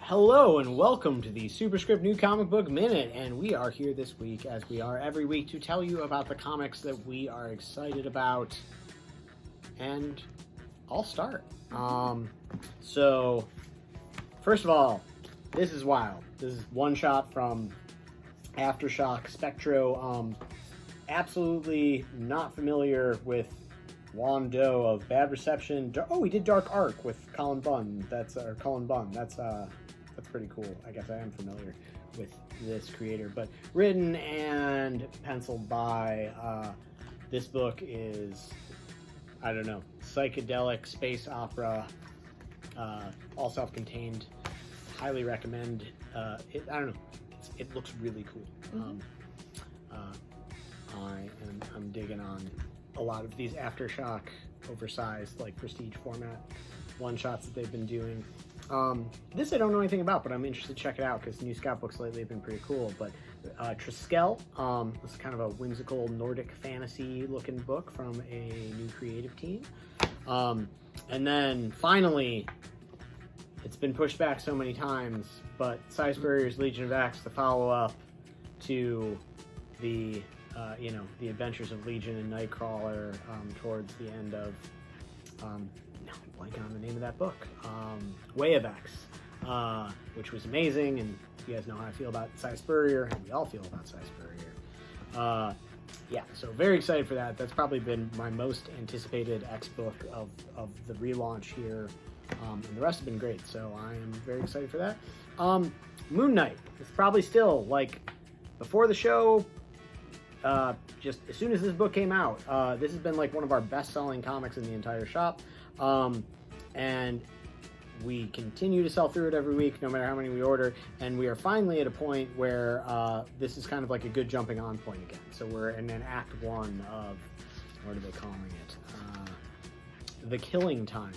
Hello and welcome to the Superscript New Comic Book Minute, and we are here this week, as we are every week, to tell you about the comics that we are excited about. And I'll start. So, first of all, this is wild. This is one shot from Aftershock Spectro. Absolutely not familiar with Juan Doe of Bad Reception. Oh, he did Dark Arc with Cullen Bunn. That's pretty cool. I guess I am familiar with this creator, but written and penciled by. This book is, I don't know, psychedelic space opera, all self-contained. Highly recommend. I don't know. It looks really cool. I'm digging on a lot of these Aftershock oversized, like prestige format one shots that they've been doing. This I don't know anything about, but I'm interested to check it out because new scrapbooks lately have been pretty cool. But Triskel, this is kind of a whimsical Nordic fantasy looking book from a new creative team. And then finally, it's been pushed back so many times, but Cy Spurrier's Legion of X, the follow-up to the the Adventures of Legion and Nightcrawler, towards the end of I'm blanking on the name of that book, Way of X, which was amazing, and you guys know how I feel about Cy Spurrier, and we all feel about Cy Spurrier. Yeah, so very excited for that. That's probably been my most anticipated X book of the relaunch here, and the rest have been great, so I am very excited for that. Moon Knight, it's probably still, like, before the show, just as soon as this book came out, this has been like one of our best-selling comics in the entire shop, and we continue to sell through it every week, no matter how many we order, and we are finally at a point where this is kind of like a good jumping on point again. So we're in an act one of, what are they calling it? The Killing Time,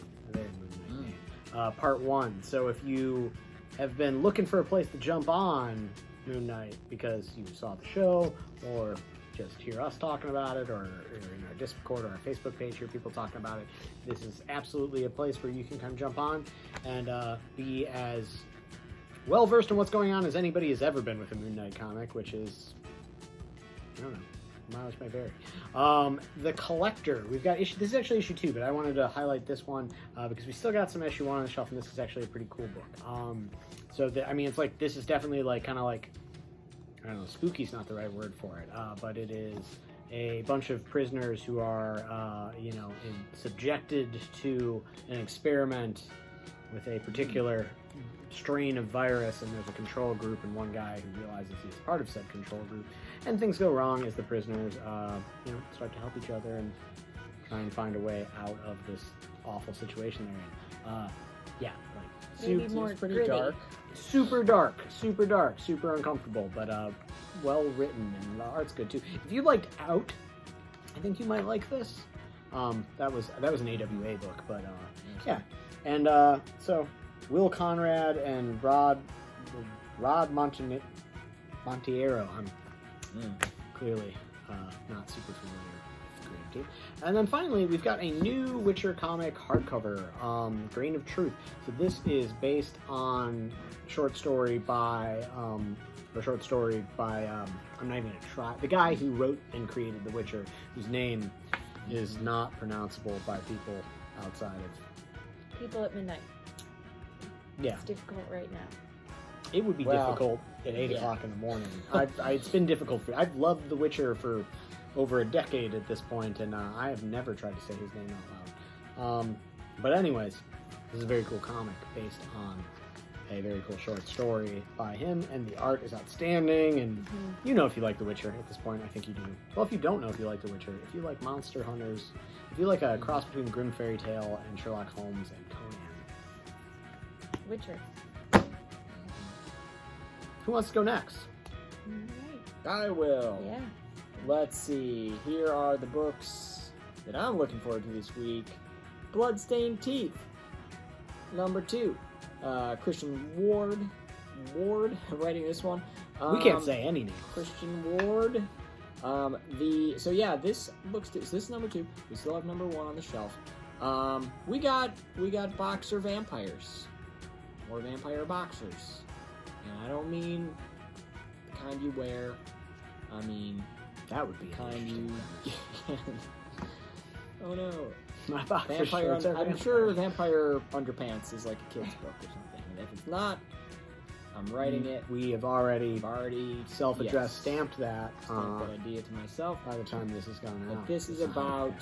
part one. So if you have been looking for a place to jump on Moon Knight because you saw the show, or just hear us talking about it, or in our Discord or our Facebook page, hear people talking about it, this is absolutely a place where you can kind of jump on and be as well versed in what's going on as anybody has ever been with a Moon Knight comic, which is, I don't know, mileage may vary. The Collector, we've got issue, this is actually issue 2, but I wanted to highlight this one because we still got some issue 1 on the shelf, and this is actually a pretty cool book. So it's like, this is definitely like kind of like, I don't know, spooky's not the right word for it, but it is a bunch of prisoners who are, subjected to an experiment with a particular strain of virus, and there's a control group and one guy who realizes he's part of said control group, and things go wrong as the prisoners, start to help each other and try and find a way out of this awful situation they're in. Maybe more pretty gritty. dark. Super dark, super uncomfortable, but well written, and the art's good too. If you liked Out, I think you might like this. That was an AWA book, but yeah. And so Will Conrad and Rod Montiero. I'm clearly not super familiar with creative team. And then finally, we've got a new Witcher comic hardcover, Grain of Truth. So this is based on short story by I'm not even gonna try. The guy who wrote and created The Witcher, whose name is not pronounceable by people outside of People at midnight. Yeah. It's difficult right now. It would be difficult at 8 o'clock in the morning. It's been difficult for. I've loved The Witcher for over a decade at this point, and I have never tried to say his name out loud. But anyways, this is a very cool comic based on a very cool short story by him, and the art is outstanding, and you know if you like The Witcher at this point, I think you do. Well, if you don't know if you like The Witcher, if you like Monster Hunters, if you like a cross between Grimm Fairy Tale and Sherlock Holmes and Conan. Witcher. Who wants to go next? I will. Yeah. Let's see. Here are the books that I'm looking forward to this week. Bloodstained Teeth, number 2. Christian Ward writing this one. We can't say any names. Christian Ward. This book's this is number 2. We still have number 1 on the shelf. We got boxer vampires. or vampire boxers. And I don't mean the kind you wear. I mean That would be the kind interesting. you. Oh no. My boxer Vampire. shorts are I'm sure Vampire Underpants is like a kid's book or something. And if it's not, I'm writing it. We have already I've already self-addressed yes, stamped that stamped that idea to myself. by the time this is gone But out. this is about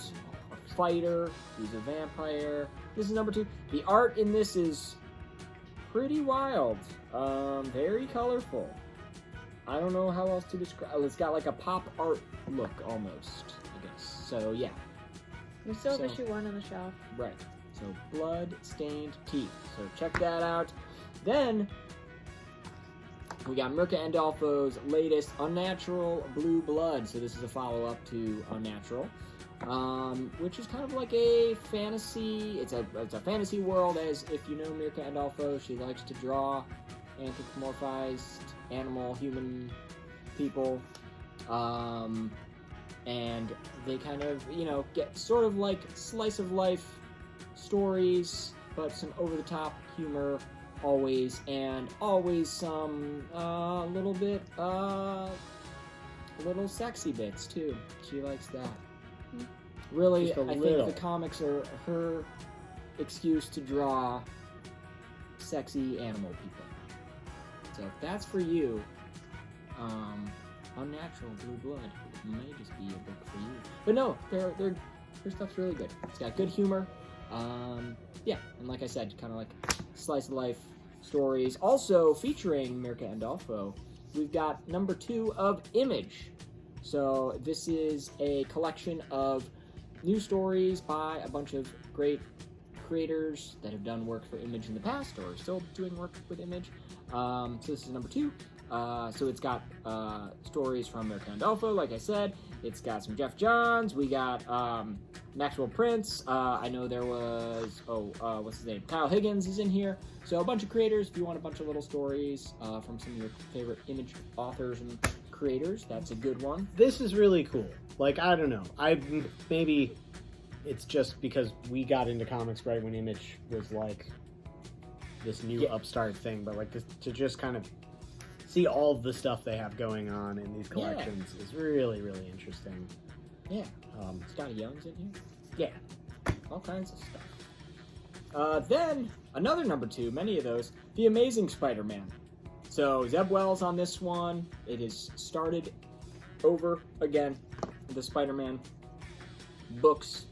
a fighter who's a vampire. This is number 2. The art in this is pretty wild. Very colorful. I don't know how else to describe. It's got like a pop art look almost, I guess. So yeah, We still have So- issue 1 on the shelf. right. So Bloodstained Teeth. So check that out. Then we got Mirka Andolfo's latest Unnatural Blue Blood. So this is a follow-up to Unnatural, which is kind of like a fantasy. It's a fantasy world, as if you know Mirka Andolfo, she likes to draw anthropomorphized animal, human people, and they kind of, get sort of like slice of life stories, but some over-the-top humor always, and always some little sexy bits too. She likes that. Really, Just a I think little. the comics are her excuse to draw sexy animal people. So if that's for you, Unnatural Blue Blood may just be a book for you. But no, their stuff's really good. It's got good humor. Yeah, and like I said, kind of like slice of life stories. Also featuring Mirka Andolfo, we've got number 2 of Image. So this is a collection of new stories by a bunch of great creators that have done work for Image in the past or are still doing work with Image. So this is number 2. So it's got stories from Mirka Andolfo, like I said. It's got some Jeff Johns. We got Maxwell Prince. I know there was, what's his name? Kyle Higgins is in here. So a bunch of creators. If you want a bunch of little stories from some of your favorite Image authors and creators, that's a good one. This is really cool. Like, I don't know. Maybe it's just because we got into comics right when Image was like this new upstart thing, but like to just kind of see all of the stuff they have going on in these collections is really, really interesting. Yeah. Scotty Young's in here. Yeah. All kinds of stuff. Then, another number 2, many of those, The Amazing Spider-Man. So, Zeb Wells on this one. It has started over again, the Spider-Man books.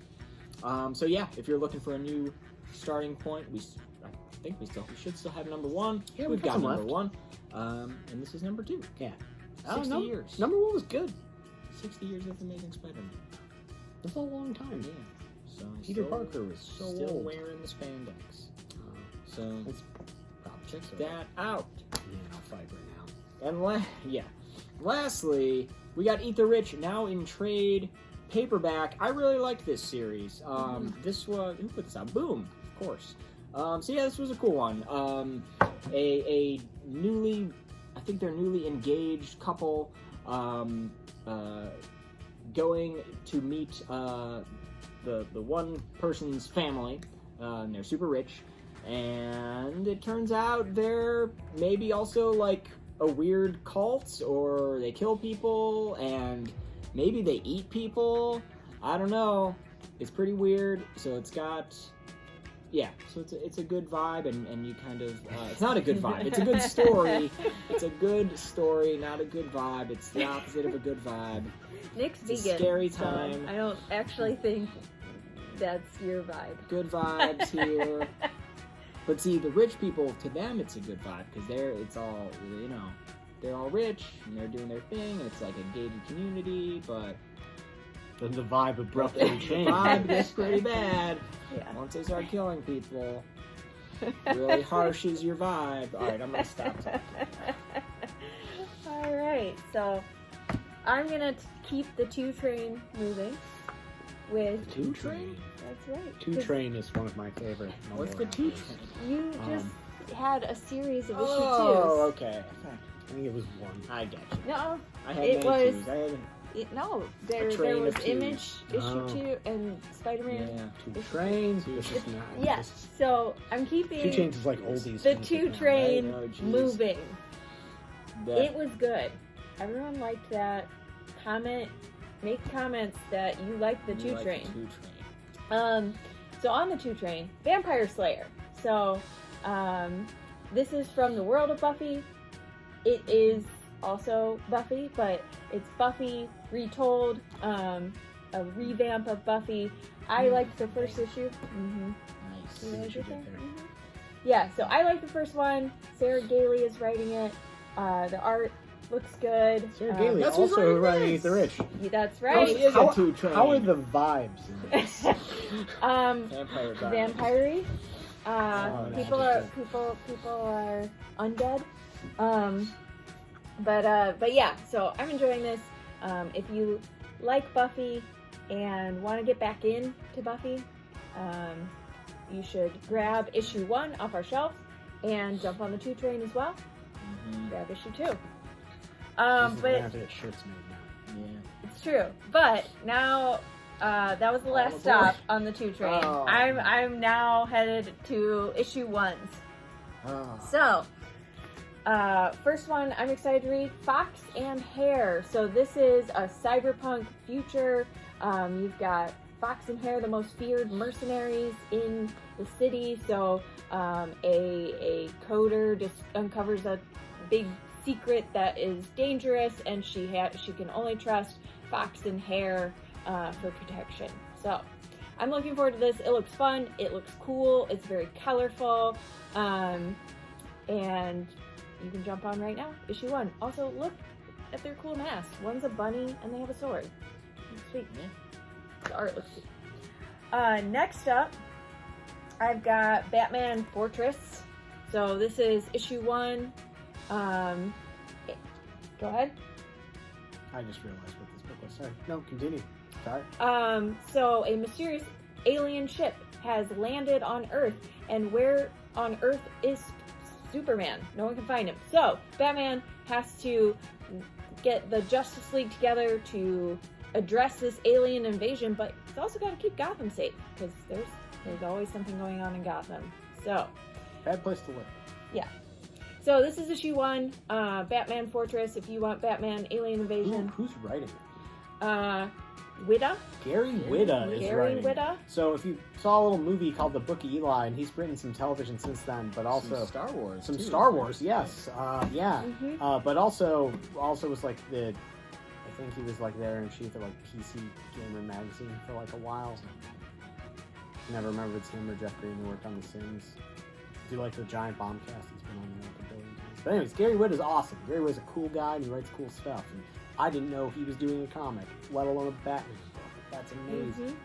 So yeah, if you're looking for a new starting point, I think we should still have number 1. Yeah, we've got some number left. 1. And this is number 2. Yeah. 60 years. Number 1 was good. 60 years of Amazing Spider-Man. That's a long time. Yeah. So Peter Parker was so still old. wearing the spandex. So That's probably check so. that out. Yeah, fiber now. And lastly, we got Eat the Rich now in trade paperback. I really like this series. This was, who put this out? Boom, of course. So yeah, this was a cool one. A I think they're newly engaged couple, going to meet the one person's family, and they're super rich, and it turns out they're maybe also like a weird cult, or they kill people, and maybe they eat people. I don't know. It's pretty weird. So it's got, so it's a good vibe, and you kind of, it's not a good vibe. It's a good story. It's a good story, not a good vibe. It's the opposite of a good vibe. Nick's It's a vegan. scary so time. I don't actually think that's your vibe. Good vibes here. But see, the rich people, to them, it's a good vibe, because it's all, they're all rich, and they're doing their thing, and it's like a gated community, but Then the vibe abruptly the changed. vibe gets pretty bad Yeah. once they start killing people. Really harsh is your vibe. Alright, I'm gonna stop talking. All right, so I'm gonna keep the 2 train moving with. 2 Train? That's right. 2 Train is one of my favorite. What's the novel 2 authors. train? You just had a series of issue Oh, 2s. okay. I think it was 1. I get you. No, I had It many was- twos. I had No, there train was of two. Image issue Oh. 2 and SpiderMan. Two Trains. Two This is Trains. not. Yes, this- so I'm keeping 2 Chains is like oldies. the music 2 now, Train right? Oh, geez. moving. That, It was good. Everyone liked that. Make comments that you like the 2 like Train. The 2 Train. So on the 2 Train, Vampire Slayer. So, this is from the world of Buffy. It is also Buffy, but it's Buffy retold, a revamp of Buffy. I liked the first issue. Nice. You what like you it did there? there. Yeah, so I like the first one. Sarah Gailey is writing it. The art looks good. Sarah Gailey That's who's also writing writing this. Eat the Rich. That's Oh, right. she is a 2 Train. How are the vibes in this? Vampire Diaries. Vampire. Oh, People are undead. But yeah, so I'm enjoying this. If you like Buffy and want to get back into Buffy, you should grab issue 1 off our shelves and jump on the 2 Train as well. Grab issue 2. We're gonna But have to get shirts made now. Yeah. it's true. But now that was the last aboard. stop on the 2 Train. Oh. I'm now headed to issue 1s. Oh. So, first one I'm excited to read, Fox and Hare. So this is a cyberpunk future. You've got Fox and Hare, the most feared mercenaries in the city. So a coder just uncovers a big secret that is dangerous, and she can only trust Fox and Hare for protection. So I'm looking forward to this. It looks fun. It looks cool. It's very colorful. And you can jump on right now. Issue 1. Also, look at their cool masks. One's a bunny and they have a sword. Looks sweet. Yeah. The art looks sweet. Next up, I've got Batman Fortress. So this is issue 1. Go ahead. I just realized what this book was. Sorry. No, continue. Sorry. So a mysterious alien ship has landed on Earth, and where on Earth is Superman? No one can find him. So Batman has to get the Justice League together to address this alien invasion, but he's also got to keep Gotham safe because there's always something going on in Gotham. So Bad place to live. so this is issue 1, Batman Fortress. If you want Batman Alien Invasion, Who's writing it? Whitta. Gary Whitta is Gary writing it. Whitta. So if you saw a little movie called The Book of Eli, and he's written some television since then, but also Some Star Wars. some too. Star Wars, yes, yeah. Mhm. But also was like I think he was like there in chief at like PC Gamer magazine for like a while. Never remember if it's him or Jeff Green who worked on The Sims. Do you like the Giant Bombcast? He's been on there like a billion times. But anyways, Gary Whitta is awesome. Gary Whitta's a cool guy and he writes cool stuff. And I didn't know he was doing a comic, let alone a Batman book. That's amazing.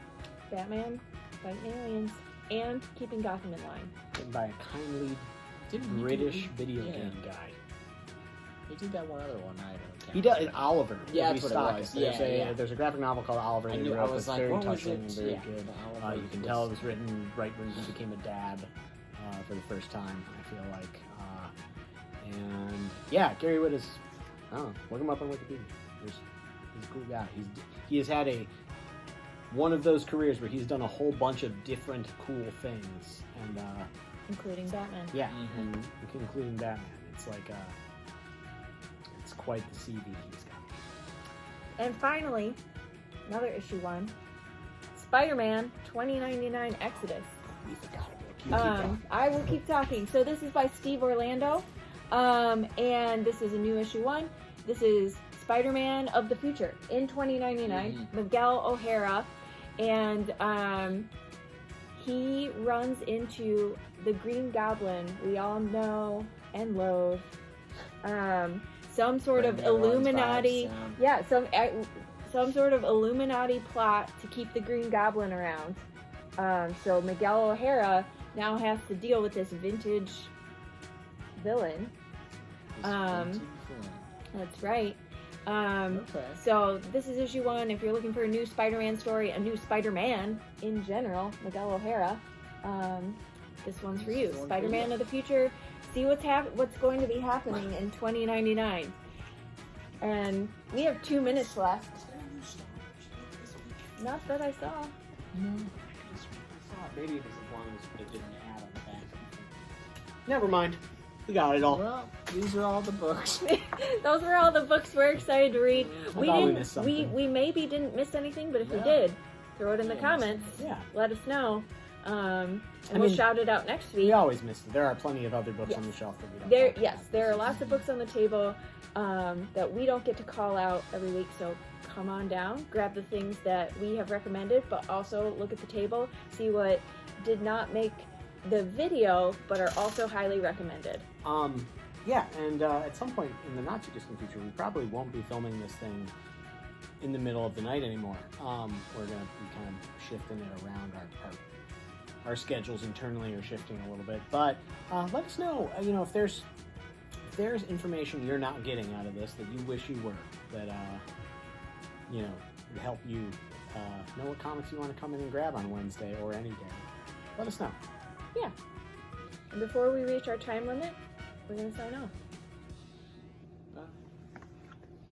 Batman fighting aliens and keeping Gotham in line. Written by a kindly Didn't he British do- video yeah. game guy. He did that one other one. I don't count. He does Oliver. Yeah, Movie that's what it stock. was. There's Yeah, a yeah. there's a graphic novel called Oliver. I that he knew. I wrote was that's like, very what was touching it? and very Yeah, good. the Oliver You can was- tell it was written right when he became a dad for the first time. I feel like, and yeah, Gary Whitta is. I don't know. Look him up on Wikipedia. He's a cool guy. He has had one of those careers where he's done a whole bunch of different cool things, and Including Batman. yeah, Mhm. and including Batman. It's like it's quite the CV he's got. And finally, another issue 1, Spider-Man 2099 Exodus. We forgot it. Keep going. I will keep talking. So this is by Steve Orlando, and this is a new issue 1. This is Spider-Man of the Future in 2099, Miguel O'Hara, and he runs into the Green Goblin we all know and loathe. Some sort of Brenda runs Illuminati, by, some sort of Illuminati plot to keep the Green Goblin around. So Miguel O'Hara now has to deal with this vintage villain. That's right. Okay. So this is issue 1. If you're looking for a new Spider-Man story, a new Spider-Man in general, Miguel O'Hara, this one's for you. This is the one for Spider-Man you. of the future. See what's going to be happening in 2099. And we have 2 minutes left. Not that I saw. No. I saw it. Maybe it was as long as it didn't add on the back. Never mind. We got it all. Well, these are all the books. Those were all the books we're excited to read. I We thought we didn't. missed We something. maybe didn't miss anything, but if we Yeah. did, throw it in the Yeah, comments. Yeah. Let us know. And I we'll mean, shout it out next week. We always miss it. There are plenty of other books Yes. on the shelf that we don't There, talk yes, about. there are lots of books on the table that we don't get to call out every week. So come on down, grab the things that we have recommended, but also look at the table, see what did not make the video, but are also highly recommended. Yeah, and at some point in the not too distant future, we probably won't be filming this thing in the middle of the night anymore. We're gonna be kind of shifting it around. Our schedules internally are shifting a little bit, but let us know. If there's information you're not getting out of this that you wish you were, that would help you know what comics you want to come in and grab on Wednesday or any day. Let us know. Yeah. And before we reach our time limit, we're going to sign off.